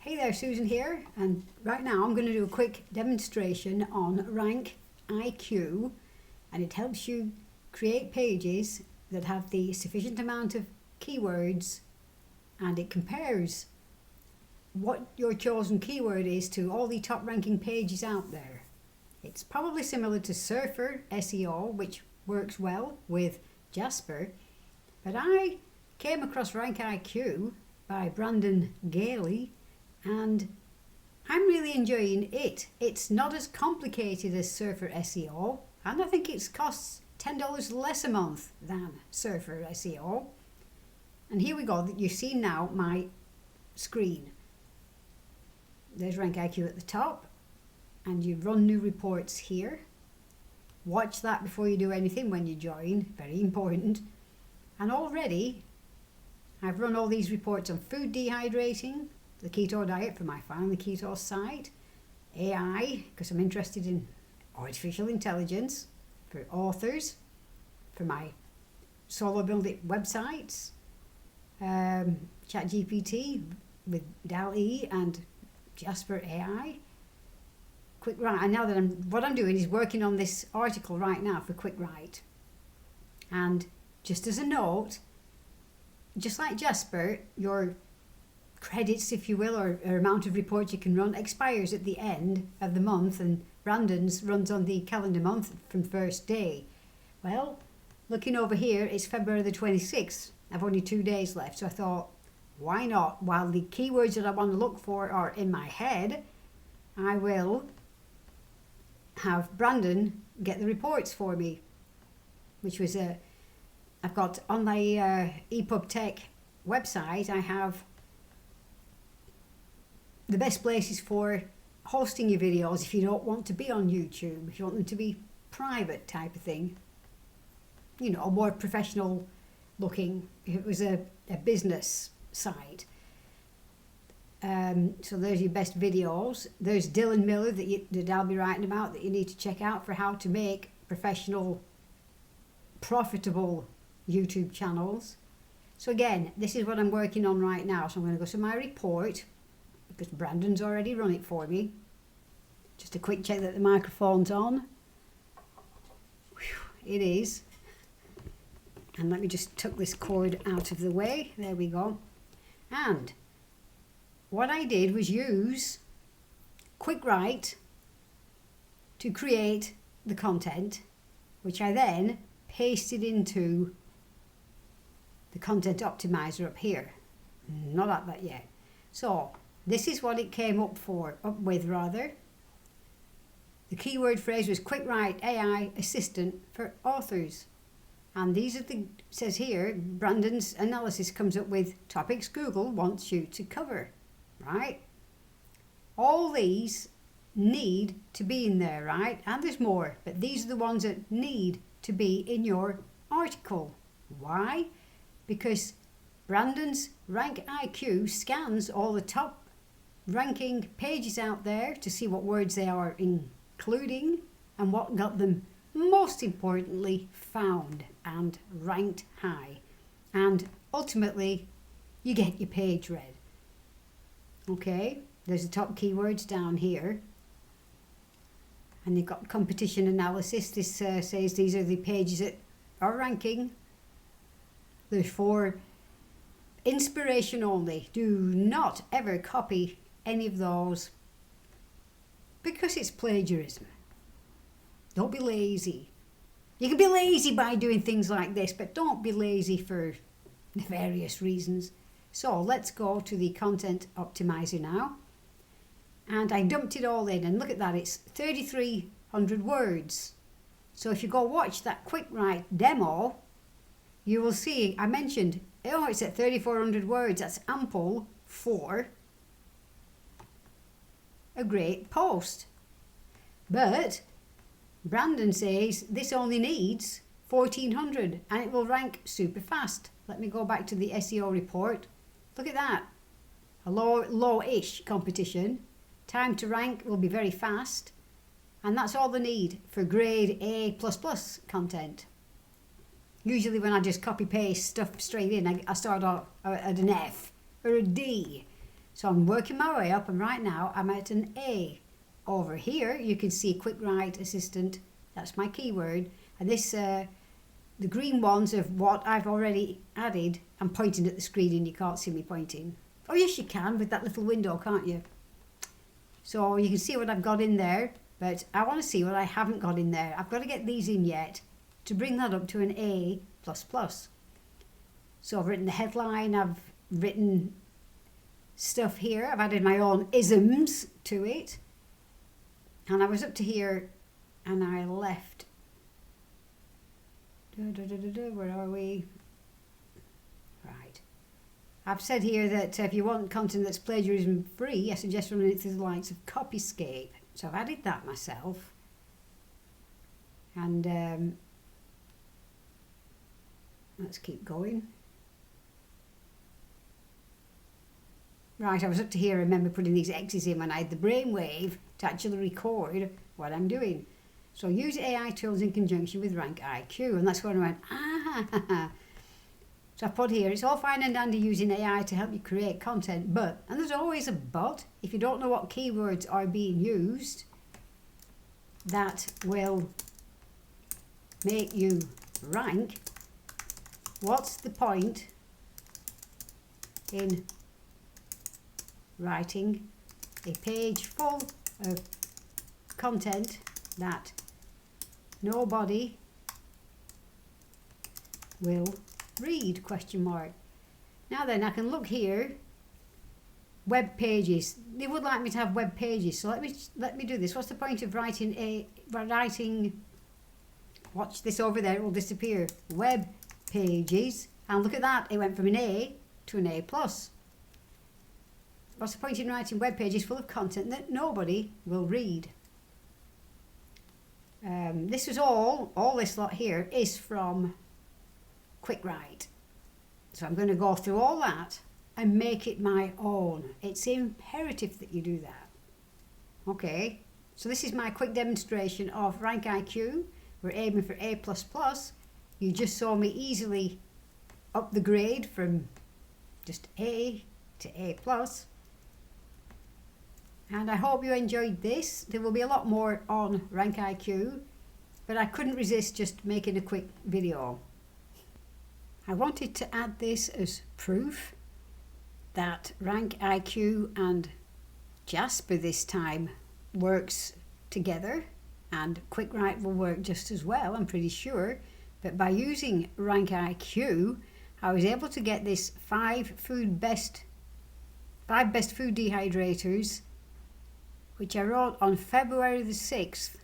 Hey there, Susan here, and right now I'm going to do a quick demonstration on Rank IQ, and it helps you create pages that have the sufficient amount of keywords, and it compares what your chosen keyword is to all the top ranking pages out there. It's probably similar to Surfer SEO, which works well with Jasper, but I came across Rank IQ by Brandon Gailey, and I'm really enjoying it. It's not as complicated as Surfer SEO, and I think it costs $10 less a month than Surfer SEO. And here we go, you see now my screen. There's Rank IQ at the top, and you run new reports here. Watch that before you do anything when you join, very important. And already I've run all these reports on food dehydrating, the keto diet for my Finally Keto site, AI, because I'm interested in artificial intelligence, for authors, for my solo build it websites, ChatGPT with DALL-E and Jasper AI, QuickWrite. And now that what I'm doing is working on this article right now for QuickWrite. And just as a note, just like Jasper, your credits, if you will, or amount of reports you can run expires at the end of the month, and Brandon's runs on the calendar month from first day. Well, looking over here, it's February the 26th. I've only 2 days left, so I thought, why not? While the keywords that I want to look for are in my head, I will have Brandon get the reports for me, which was I've got on the EPUB Tech website, I have the best places for hosting your videos if you don't want to be on YouTube, if you want them to be private type of thing, you know, more professional looking, if it was a business site. So there's your best videos. There's Dylan Miller that I'll be writing about, that you need to check out for how to make professional, profitable YouTube channels. So again, this is what I'm working on right now. So I'm going to go to my report, because Brandon's already run it for me. Just a quick check that the microphone's on. Whew, it is. And let me just tuck this cord out of the way. There we go. And what I did was use QuickWrite to create the content, which I then pasted into the content optimizer up here. Not at that yet. So this is what it came up with. The keyword phrase was QuickWrite AI Assistant for Authors. And these are says here, Brandon's analysis comes up with topics Google wants you to cover, right? All these need to be in there, right? And there's more, but these are the ones that need to be in your article. Why? Because Brandon's Rank IQ scans all the top ranking pages out there to see what words they are including and what got them most importantly found and ranked high, and ultimately you get your page read. Okay, there's the top keywords down here, and you've got competition analysis. This says these are the pages that are ranking. There's 4 inspiration only. Do not ever copy any of those, because it's plagiarism. Don't be lazy. You can be lazy by doing things like this, but don't be lazy for nefarious reasons. So let's go to the content optimizer now. And I dumped it all in, and look at that, it's 3,300 words. So if you go watch that QuickWrite demo, you will see, I mentioned, oh, it's at 3,400 words. That's ample for a great post. But Brandon says this only needs 1,400 and it will rank super fast. Let me go back to the SEO report. Look at that. A low-ish competition. Time to rank will be very fast. And that's all they need for grade A++ content. Usually when I just copy paste stuff straight in, I start off at an F or a D. So I'm working my way up, and right now I'm at an A. Over here you can see Quick Write Assistant, that's my keyword, and this the green ones of what I've already added. I'm pointing at the screen and you can't see me pointing. Oh yes you can, with that little window, can't you? So you can see what I've got in there, but I want to see what I haven't got in there. I've got to get these in yet to bring that up to an A++. So I've written the headline, I've written stuff here, I've added my own isms to it, and I was up to here and I left. Where are we? Right. I've said here that if you want content that's plagiarism free, I suggest running it through the likes of Copyscape. So I've added that myself. And let's keep going. Right, I was up to here, I remember putting these X's in when I had the brainwave to actually record what I'm doing. So use AI tools in conjunction with Rank IQ, and that's when I went, ah. So I put here, it's all fine and dandy using AI to help you create content, but, and there's always a but, if you don't know what keywords are being used, that will make you rank. What's the point in writing a page full of content that nobody will read, question mark. Now then, I can look here, web pages. They would like me to have web pages, so let me do this. What's the point of writing watch this over there, it will disappear, web pages, and look at that, it went from an A to an A+. What's the point in writing web pages full of content that nobody will read? This is all this lot here is from Quick Write. So I'm going to go through all that and make it my own. It's imperative that you do that. Okay, so this is my quick demonstration of Rank IQ. We're aiming for A++. You just saw me easily up the grade from just A to A+. And I hope you enjoyed this. There will be a lot more on Rank IQ, but I couldn't resist just making a quick video. I wanted to add this as proof that Rank IQ and Jasper this time works together, and Quick Write will work just as well, I'm pretty sure. But by using Rank IQ, I was able to get this 5 best food dehydrators, which I wrote on February the 6th.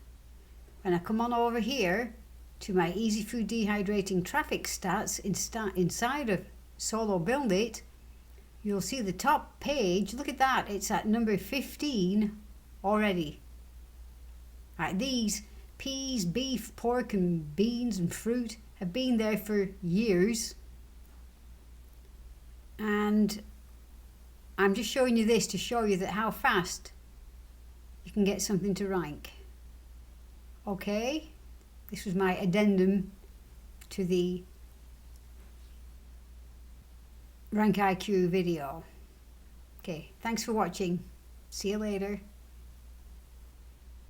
When I come on over here to my Easy Food Dehydrating traffic stats inside of Solo Build It, you'll see the top page. Look at that, it's at number 15 already. Right, these peas, beef, pork and beans and fruit have been there for years, and I'm just showing you this to show you that how fast you can get something to rank. Okay, this was my addendum to the Rank IQ video. Okay, thanks for watching. See you later.